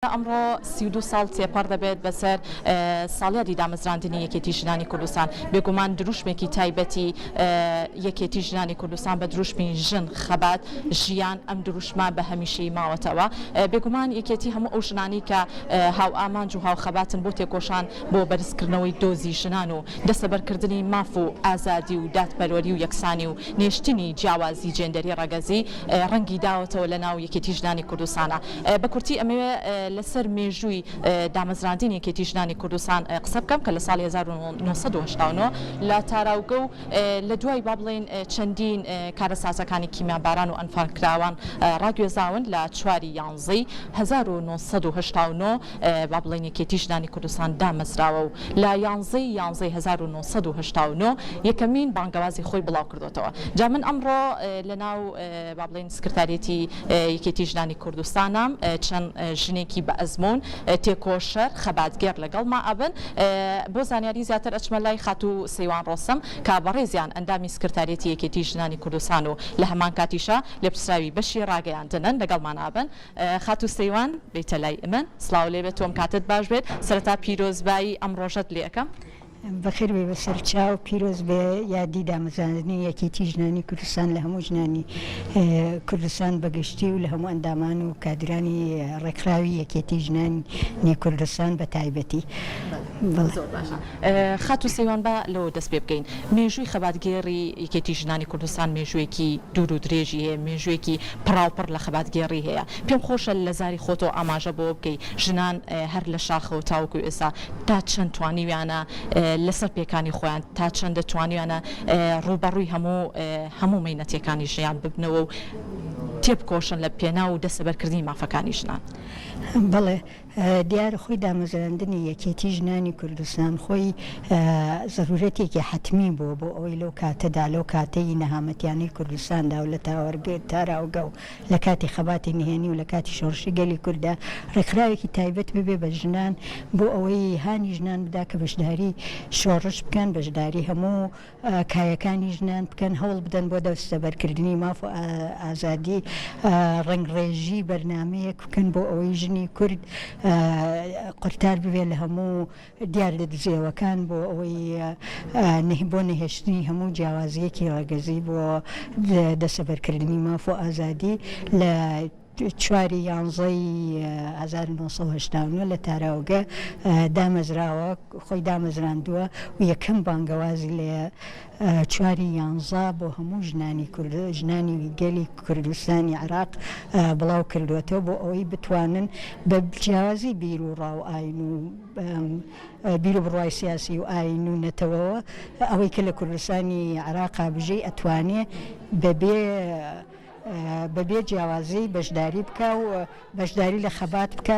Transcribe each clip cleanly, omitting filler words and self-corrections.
ئەمڕۆ 32 ساڵ تێپەڕ دەبێت بەسەر ساڵیادی دامەزراندنی یەکێتی ژنانی کوردستان. بێگومان دروشمێکی تایبەتی یەکێتی ژنانی کوردستان بە دروشمی ژن خەبات ژیان ئەم دروشما بە هەمیشەی ماوەتەوە. بێگومان یەکێتی هەموو ئەو ژنانی کە هاو ئامانج و هاو خەباتن بۆ تێکۆشان بۆ بەرزکردنەوەی دۆزی ژنان و دەسەبەرکردنی ماف و ئازادی و دادپەروەری و یەکسانی و نێشتنی جیاوازی جێندەری ڕەگەزی ڕەنگی داوەتەوە لە ناو یەکێتی ژنانی کوردستانە. بە کورتی ئەمەوێ لەسەر مێژووی دامەزراندنی یەکێتی ژنانی کوردستان قسە بکەم کە لە ساڵی 1989 لە تاراوگە و لە دوای با بڵێن چەندین کارەسازەکانی کیمیاباران و ئەنفانکراوان ڕاگوێزاون لە 4 یانزەی 1989 با بڵێن یەکێتی ژنانی کوردستان دامەزراوە و لە یانزەی 1989 یەکەمین بانگەوازی خۆی بڵاو کردوتەوە. جا من ئەمڕۆ لە ناو با بڵێن سکرتارێتی یەکێتی ژنانی کوردستانم چەند ژنێکی بە ئەزمون تێکۆشەر خەباتگێر لەگەڵ ما ئەبن بۆ زانیاری زیاتر ئەچمە لای خاتوو سەیوان ڕۆستەم کە بەڕێزیان ئەندامی سکرتارێتی یەکێتی ژنانی کوردستان و لە هەمان کاتیشە لێپرسراوی بەشی ڕاگەیاندنن لەگەڵمان ئابن. خاتوو سەیوان بیتە لای ئمن سڵاو لێ بێت تۆم کاتت باش بێت. سەرەتا پیرۆزبایی ئەم ڕۆژەت لێ ئەەکەم. بەخێر بێ بەسەر چاو پیرۆز بێ یادی دامەزراندنی یەکێتی ژنانی کوردستان لە هەموو ژنانی کوردستان بەگشتی و لە هەموو ئەندامان و کادرانی ڕێکخراوی یەکێتی ژنانی کوردستان بە تایبەتی. خاتوو سەیوان بە لەوە دەست پێ بکەین. مێژووی خەباتگێڕی یەکێتی ژنانی کوردستان مێژوویەکی دوور و درێژی هەیە، مێژوویەکی پڕاوپڕ لە خەباتگێڕی هەیە. پێم خۆشە لە زاری خۆتەوە ئاماژە بۆ بکەی ژنان هەر لە شاخە و تاوەکو ئێستا تا چەند توانیویانە لەسەر پێکانی خۆیان تا چەند دەتوانیانە ڕوبەڕووی هەموو مەینەتیەکانی ژیان ببنەوە و تێبکۆشن لە پێنا و دەسەبەرکردنی مافەکانی ژنان. بەڵێ دیارە خۆی دامەزراندنی یەکێتی ژنانی کوردستان خۆی ضرورەتێکی حتمی بوو بۆ ئەوەی لەو کاتەدا لەو کاتەی نەهامەتیانی کوردستاندا و لە تاراوگە و لە کاتی خەباتی نهێنی و لە کاتی شۆڕشی گەلی کووردا ڕێکخراوێکی تایبەت ببێ بە ژنان بۆ ئەوەی هانی ژنان بدا کە بەشداری شۆڕش بکەن، بەشداری هەموو کایەکانی ژنان بکەن، هەوڵ بدەن بۆ دەستەبەرکردنی ماف و ئازادی ڕنگڕێژی بەرنمەیەک بکەن بۆ ئەوەی ژنی کورد قورتار ببێت لە هەموو دیار لە دزێوەکان بۆ ئەوەی بۆ نەهێشتنی هەموو جیاوازیەکی ڕەگەزی بۆ دەسەبەرکردنی ماف و ئازادی لە 4 یانزەی 1989 لە تاراوگە دامەزراوە خۆی دامەزراندووە و یەکەم بانگەوازی لە 4 یانزە بۆ هەموو ژنانی گەلی کوردستانی عێراق بڵاو کردوێتەوە بۆ ئەوەی بتوانن بە جیاوازی بیر و ڕاو ئاین و بیر و بڕوای سیاسی و ئاین و نەتەوەوە ئەوەی کە لە کوردستانی عێراقا بژەی ئەتوانێ بەبێ جیاوازی بەشداری بکە و بەشداری لە خەبات بکە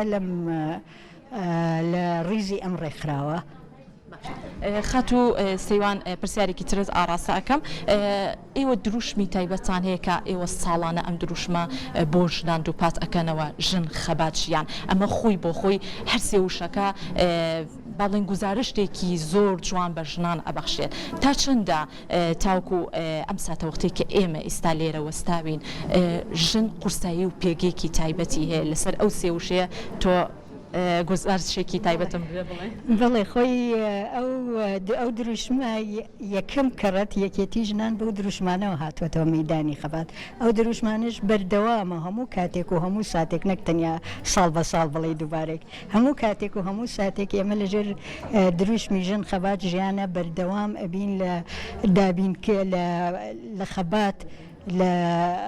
لە ڕیزی ئەم ڕێکخراوە. خاتوو سەیوان پرسیارێکی ترس ئاڕاستە ئەەکەم. ئێوە دروشمی تایبەتان هەیە کە ئێوە ساڵانە ئەم دروشمە بۆ ژنان دووپات ئەکەنەوە ژن خەبات ژیان ئەمە خۆی بۆ خۆی هەرسێ وشەکە باڵێن گزارشتێکی زۆر جوان بە ژنان ئەبەخشێت. تا چەندە تاوکو ئەم ساتە وەختەی کە ئێمە ئێستا لێرە وەستاوین ژن قورسایی و پێگەیەکی تایبەتی هەیە لەسەر ئەو سێوشەیە تۆ گزارشێکی تایبەتم بڵێ خۆی ئەو دروشمە یەکەم کەڕەت یەکێتی ژنان بەو دروشمانەوە هاتوێتەوە مەیدانی خەبات. ئەو دروشمانش بەردەوامە هەموو کاتێک و هەموو ساتێک نەک تەنیا ساڵ بە ساڵ بڵێ دووبارێک هەموو کاتێک و هەموو ساتێک ئێمە لەژێر دروشمی ژن خەبات ژیانە بەردەوام ئەبین لە دابینکە لە خەبات لە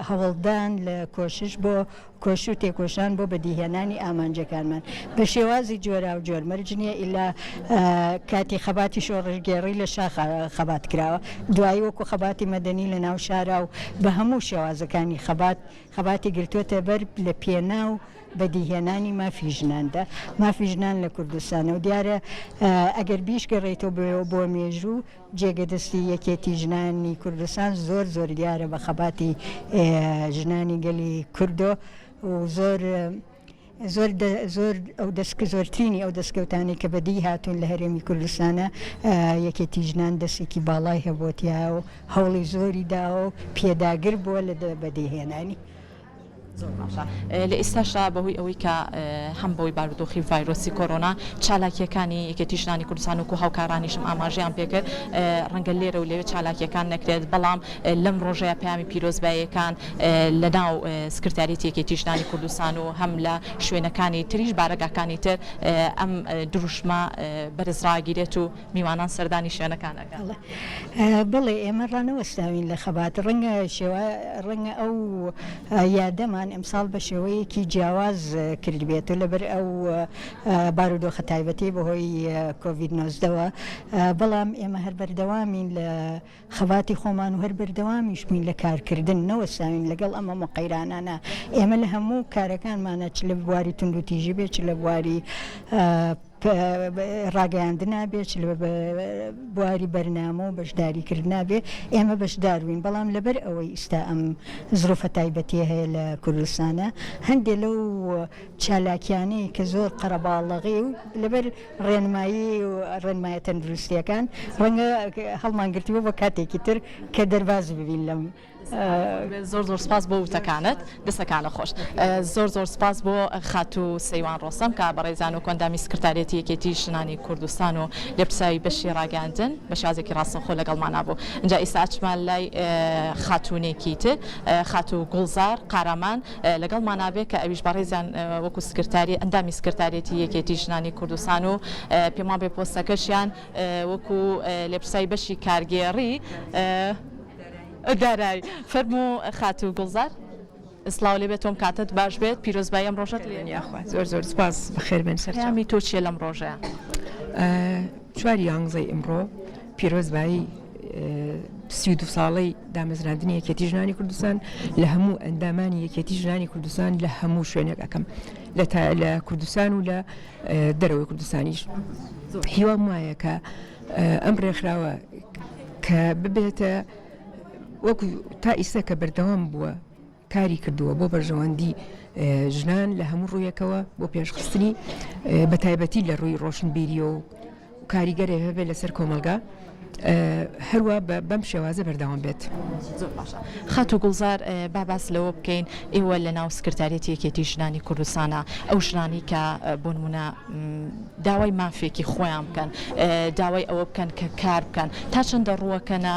هەوڵدان لە کۆشش بۆ کۆش و تێکۆشان بۆ بەدیهێنانی ئامانجەکانمان بە شێوازی جۆرا و جۆرمەرج نییە ئیلا کاتی خەباتی شۆڕژگێڕی لە شاخ خەبات کراوە دوایی وەکو خەباتی مەدەنی لە ناو شارا و بە هەموو شێوازەکانی خەباتی گرتووەتە بەر لە پێناو بەدیهێنانی مافی ژناندا مافی ژنان لە کوردستانە و دیارە ئەگەر بیشگەڕێتەوە بۆ مێژوو جێگەدەستی یەکێتی ژنانی کوردستان زۆر دیارە بە خەباتی ژنانی گەلی کوردۆ و زۆر ئەو زۆرترینی ئەو دەستکەوتانی کە بەدی هاتوون لە هەرێمی کوردستانە یەکێتی ژنان دەستێکی باڵای هەبووتیا و هەوڵی زۆری دا و پێداگر بووە لە بەدیهێنانی. زۆر باشە لە ئێستاشا بەهۆی ئەوەی کە هەم بەوەی بارودۆخی ڤایرۆسی کۆرۆنا چالاکیەکانی یەکێتی ژنانی کوردستان وکو هاوکارانیشم ئاماژەیان پێکرد ڕەنگە لێرە و لەوێ چالاکیەکان نەکرێت بەڵام لەم ڕۆژەیە پامی پیرۆزباییەکان لە ناو سکرتاریەتی یەکێتی ژنانی کوردستان و هەم لە شوێنەکانی تریش بارەگاکانی تر ئەم دروشمە بەرزڕاگیرێت و میوانان سەردانی شوێنەکانەکە بڵێ ئێمە ڕانەوەستاوین لە خەبات ڕەنگە ئەو یادەمان ئەمساڵ بە شێوەیەکی جیاواز کردبێت و لەبەر ئەو بارودۆخە تایبەتی بەهۆی کۆڤید-19ەوە بەڵام ئێمە هەر بەردەوامین لە خەباتی خۆمان و هەر بەردەوامیش بووین لە کارکردن نەوەستاوین لەگەڵ ئەمە مقەیرانانە ئێمە لە هەموو کارەکانمانە چ لە بواری تونند و تیژی بێت چ لە بواری ڕاگەیاندنا بێت بواری بەرنامە و بەشداریکردنا بێ ئێمە بەشداروین بەڵام لەبەر ئەوەی ئستا ئەم زروفە تایبەتی هەیە لە کوردستانە هەندێک لەو چالاکیانەی کە زۆر قەرەباڵغی و لەبەر ڕێنمایی و ڕێنمایە تەندروستیەکان ڕەنگە هەڵمان گرتووە بۆ کاتێکی تر کە دەرباز ببین لەم زۆر سپاس بۆ وتەکانت دەستەکانە خۆش زۆر سپاس بۆ خاتوو سەیوان ڕۆستەم کە بەڕێزان و کۆندامی سکرتارێتی یەکێتی ژنانی کوردستان و لێپرساوی بەشی ڕاگەاندن بە شازێکی ڕاستەخۆ لەگەڵمانە بوو اینجا ئێستا ئاچمان لای خاتوونێکی تر خاتوو گوڵزار قارەمان لەگەڵمانە بێت کە ئەویش بەڕێزان وەکو سکرتاری ئەندامی سکرتارێتی یەکێتی ژنانی کوردستان و پێمان بێ پۆستەکەشیان وەکو لێپرساوی بەشی کارگێڕی دارای فەرموو خاتوو گوڵزار ئسلااو لێ بێت تۆم کاتت باش بێت پیرۆزبایی ئەم ڕۆژەت لێنیاخوا زۆر سپاس بەخێر بن سەرمی تۆ چیە لەم ڕۆژەیە 4 یانزەی ئەمڕۆ پیرۆزبایی 32 ساڵەی دامەزراندنی یەکێتی ژنانی کوردستان لە هەموو ئەندامانی یەکێتی ژنانی کوردستان لە هەموو شوێنێک ئەەکەم لە کوردستان و لە دەرەوەی کوردستانیش هیوام وایە کە ئەم ڕێکخراوە کە ببێتە وەکو تا ئیستا کە بەردەوام بووە کاری کردووە بۆ بەرژەوەندی ژنان لە هەموو ڕوویەکەوە بۆ پێشخستنی بە تایبەتی لە ڕووی ڕۆشنبیری و کاریگەرێ هەبێت لەسەر کۆمەلگا هەروە بەم شێوازە بەردەوام بێت. زۆر باشە خاتوو گوڵزار باس لەوە بکەین ئێوە لە ناو سکرتارێتی یەکێتی ژنانی کوردستانە ئەو ژنانی کە بۆ نمونە داوای مافێکی خۆیان بکەن داوای ئەوە بکەن کە کار بکەن تا چەندە ڕووەکەنە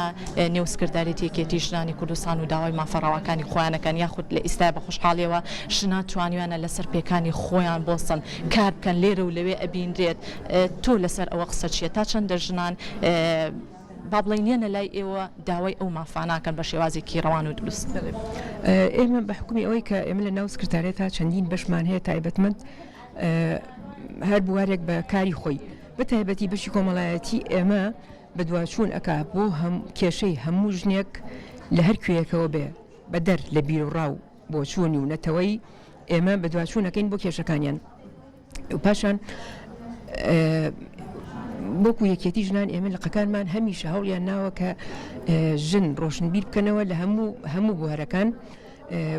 نێو سکرتارێتی یەکێتی ژنانی کوردستان و داوای مافەڕاوەکانی خۆیانەکەن یاخود لە ئێستا بە خوشحاڵیەوە ژنا توانیوانە لەسەر پێکانی خۆیان بۆسن کار بکەن لێرە و لەوێ ئەبینرێت تۆ لەسەر ئەوە قسە چیە تا چەندە ژنان با بڵێنێنە لای ئێوە داوای ئەو مافاناکەن بە شێوازێکی ڕەوان و دروست ئێمە بە حکومی ئەوەی کە ئێمە لە ناو سکرتارێتە چەندین بەشمان هەیە تایبەتمەند هەر بوارێک بە کاری خۆی بە تایبەتی بەشی کۆمەڵایەتی ئێمە بە دواچوون ئەکا بۆ کێشەی هەموو ژنێک لە هەر کوێیەکەوە بێ بە دەر لە بیر و ڕاو بۆ چوونی و نەتەوەی ئێمە بە دواچوونەکەین بۆ کێشەکانیان و پاشان بۆکو یەکێتی ژنان ئێمە لەقەکانمان هەمیشە هەوڵیان ناوە کە ژن ڕۆشنبیر بکەنەوە لە هەموو بوارەکان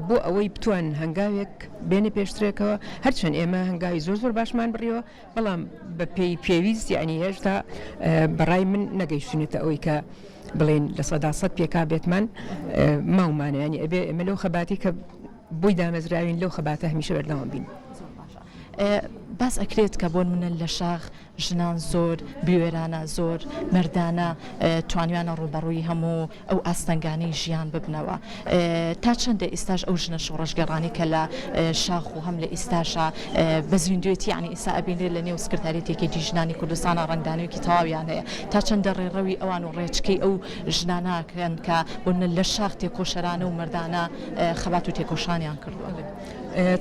بۆ ئەوەی بتوان هەنگاوێک بێنە پێشترێکەوە هەرچەند ئێمە هەنگاوی زۆر باشمان بڕیەوە بەڵام بە پێویست یعنی هێشتا بەڕای من نەگەیشتێتە ئەوەی کە بڵێن لە 100% پێکا بێتمان ماومانە ینی ئەبێ ئێمە لەو خەباتی کە بۆی دامەزراوین لەو خەباتە هەمیشە بەردەوام بین. باس ئەکرێت کە بۆن منە لە شاخ ژنان زۆر بیوێرانە زۆر مردانە توانیوانە ڕوبەڕووی هەموو ئەو ئاستەنگانی ژیان ببنەوە تا چەندە ئێستاش ئەو ژنە شۆڕەشگەڕانی کە لە شاخ و هەم لە ئێستاشە بە زیندوێتی یعنی ئێستا ئەبینێت لە نێو سکرتارێتێکی ژنانی کوردستانە ڕنگدانەوەیکی تەواویان هەیە تا چەندە ڕێڕەوی ئەوان و ڕێچکەی ئەو ژناناکەن کە بۆنە لە شاخ تێکۆشەرانە و مردانە خەبات و تێکۆشانیان کردووە.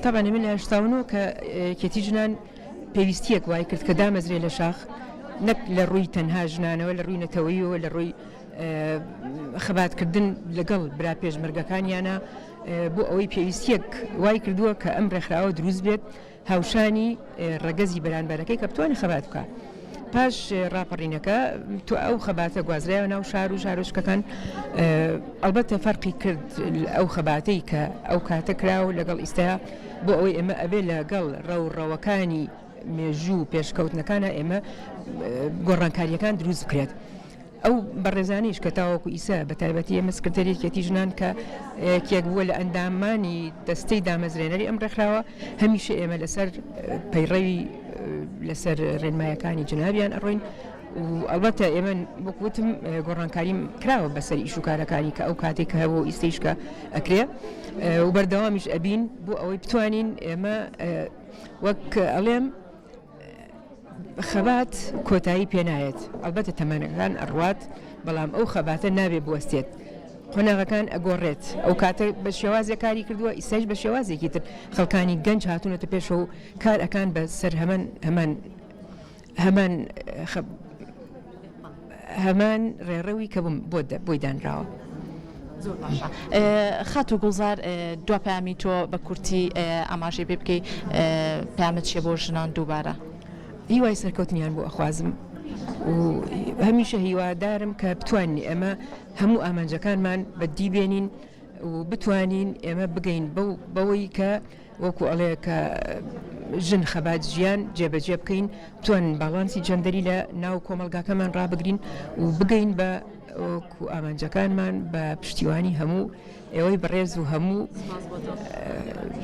طبعا من لە هێشتاونەوە کە کێتی ژنان پێویستیەک وای کرد کە دامەزرێ لە شاخ نەک لە ڕووی تەنها ژنانەوە لە ڕووی نەتەوەیەوە لە ڕووی خەباتکردن لەگەڵ برا پێشمەرگەکانیانە بۆ ئەوەی پێویستیەک وای کردووە کە ئەم ڕێکخراوە دروست بێت هاوشانی ڕەگەزی بەرانبەرەکەی کە بتوانێت خەبات بکە. پاش ڕاپەڕینەکە تو ئەو خەباتە گوازرایەوە ناو شار و شارۆچکەکان ئەلبەتە فەرقی کرد ئەو خەباتەی کە ئەو کاتە کراوە لەگەڵ ئیستایا بۆ ئەوەی ئێمە ئەبێ لەگەڵ ڕەوڕەوەکانی مێژوو پێشکەوتنەکانە ئێمە گۆڕانکاریەکان دروست بکرێت. ئەو بەڕێزانیش کە تاوەکو ئیسا بە تایبەتی ئێمە سکرتەریەتی ژنان کە کێک بووە لە ئەندامانی دەستەی دامەزرێنەری ئەم ڕێکخراوە هەمیشە ئێمە لەسەر پەیڕەوی لەسەر ڕێنمایەکانی جنابیان ئەڕۆین و ئەلبەتە ئێمە وەکوتم گۆڕانکاریم کراوە بەسەر ئیش و کارەکانی کە ئەو کاتێک کە هەبوو ئیسیشکە ئەکرێ و بەردەوامیش ئەبین بۆ ئەوەی بتوانین ئێمە وەک ئەڵێم خەبات کۆتایی پێنایەت ئەلبەتە تەمەنەکان ئەڕوات بەڵام ئەو خەباتە نابێ بوەستێت قۆناغەکان ئەگۆڕێت ئەو کاتە بە شێوازێک کاری کردووە ئیسەش بە شێوازێکی تر خەڵکانی گەنج هاتوونەتە پێشەوە و کار ئەکان بە سەر هەمان ڕێڕەوی کە بۆی دانراوە. زۆر باشە. خات و گوڵزار دو پامی تۆ بە کورتی ئاماژەی پێ بکەی پامت چیە بۆ ژنان دووبارە؟ هیوای سەرکەوتنیان بۆ ئەخوازم و هەمیشە هیوادارم کە بتوانین ئێمە هەموو ئامانجەکانمان بەدیبێنین و بتوانین ئێمە بگەین بەوەی کە وەکو ئەڵەیە کە ژن خەبات ژیان جێبەجێ بکەین بتوانین باڵانسی جەندەری لە ناو کۆمەلگاکەمان ڕابگرین و بگەین بە وەکو ئامانجەکانمان بە پشتیوانی هەموو ئێوەی بەڕێز و هەموو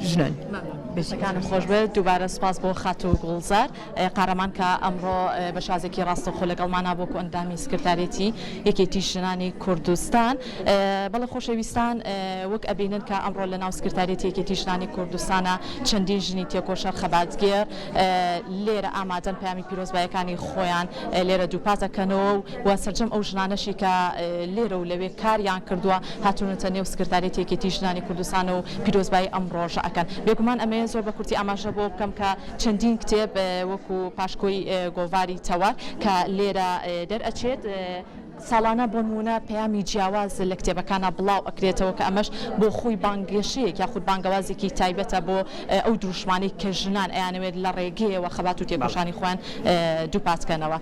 ژنان. بێشەکانم خۆش بێت دووبارە سپاس بۆ خات و گوڵزار قارەمان کە ئەمڕۆ بە شازێکی ڕاستەوخۆ لەگەڵمانە بۆکو ئەندامی سکرتارێتی یەکێتی ژنانی کوردستان. بەڵێ خۆشەویستان وەک ئەبینن کە ئەمڕۆ لە ناو سکرتارێتی یەکێتی ژنانی کوردستانە چەندین ژنی تێکۆشە خەباتگێر لێرە ئامادەن پامی پیرۆزبایەکانی خۆیان لێرە دووپات دەکەنەوە و سەرجەم ئەو ژنانەشی کە لێرە و لەوێ کاریان کردووە هاتوونەتە نێو سکرتارێتی یەکێتی ژنانی کوردستان و پیرۆزبایی ئەم ڕۆژە ئەکەن. بێگومان ئەمەیە زۆر بە کورتی ئاماژە بۆ بکەم کە چەندین کتێب وەکو پاشکۆی گۆڤاری تەوار کە لێرە دەرئەچێت ساڵانە بۆ نمونە پەیامی جیاواز لە کتێبەکانە بڵاو ئەکرێتەوە کە ئەمەش بۆ خۆی بانگێشەیەک یاخود بانگەوازێکی تایبەتە بۆ ئەو دروشمانەی کە ژنان ئەیانەوێت لە ڕێگەیەوە خەبات و تێباشانی خۆیان دووپاتکەنەوە.